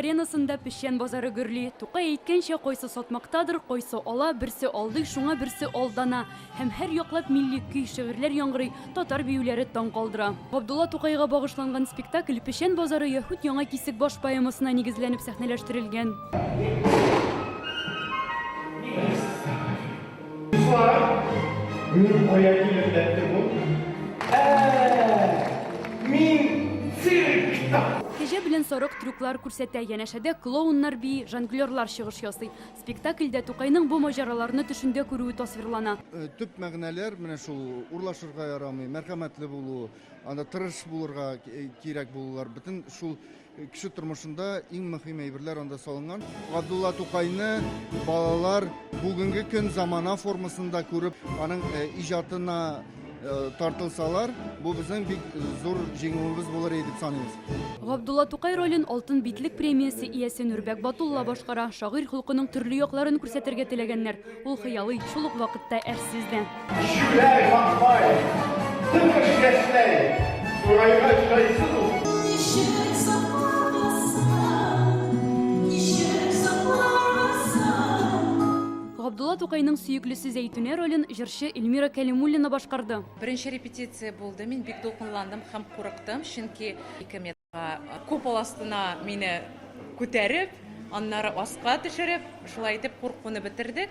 аренасында пешен базары гөрли. Тукай әйткәнчә койсы сатмактадыр, койсы ала, берсе алды, шуңа берсе алдана. Һәм һәр яклап милли көй, шигырьләр яңгырый, татар биюләре таң калдыра. Габдулла Тукайга багышланган спектакль пешен базары Яһүд яңа кисек баш поэмасына нигезләнеп сәхнәләштерелгән. Кәҗә белән сарык трюклар күрсәтә, янәшәдә клоуннар бии, жонглерлар чыгыш ясый. Спектакльдә Тукайның бу маҗараларны төшендә күрүе тасвирлана. Төп мәгънәләр менә шул урлашырга ярамый, мәрхәмәтле булу, анда тырыш булырга кирәк булулар. Бөтен шул кеше тормышында иң мөһим әйберләр анда салынган. Габдулла Тукайны балалар бүгенге көн замана формасында күреп, аның иҗатына тартылсалар, бу безнең бик зур җиңүебез булыр дип саныйбыз. Габдулла Тукай ролен Алтын битлек премиясе иясе Нурбәк Батулла башкара. Шагыйрь холкының төрле якларын күрсәтергә теләгәннәр. Ул хыялый, шул ук вакытта әрсез дә. Габдулла Тукайның сөйеклесе Зәйтүнә ролен җырчы Эльмира Кәлимуллина башкарды. Беренче репетиция булды. Мин бик дулкынландым һәм курыктым, чөнки 2 метрга купол астына мине күтәреп, аннары аска төшереп, шулай итеп куркуны бетердек.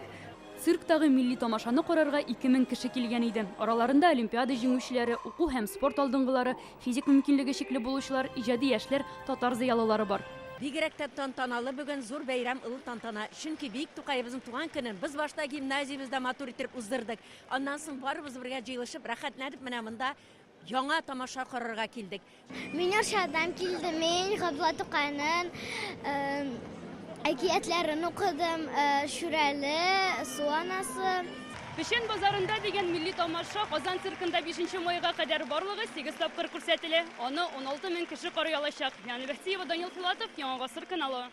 Цирктагы милли тамашаны карарга 2000 кеше килгән иде. Араларында олимпиада җиңүчеләре, уку һәм спорт алдынгылары, физик мөмкинлеге чикле булучылар, иҗади яшьләр, татар зыялылары бар. Бигрәк тә тантаналы бүген зур бәйрәм ылы тантана. Чөнки бик Тукайыбызның туган көнен без башта гимназиябездә матур итеп уздырдык. Аннан соң барыбыз бергә җыелышып, рәхәтләнеп менә монда яңа тамаша карарга килдек. Мин Яршадан килдем. Мин Габдулла Тукайның әкиятләрен укыдым. Шүрәле, Су анасы. Пешен базарында дигән милли тамаша Казан циркында 5 майга кадәр барлыгы 8 тапкыр күрсәтелә. Аны 16 мең кеше карый алачак. Яны Бәхтиева, Данил Филатов, Яңа Гасыр каналы.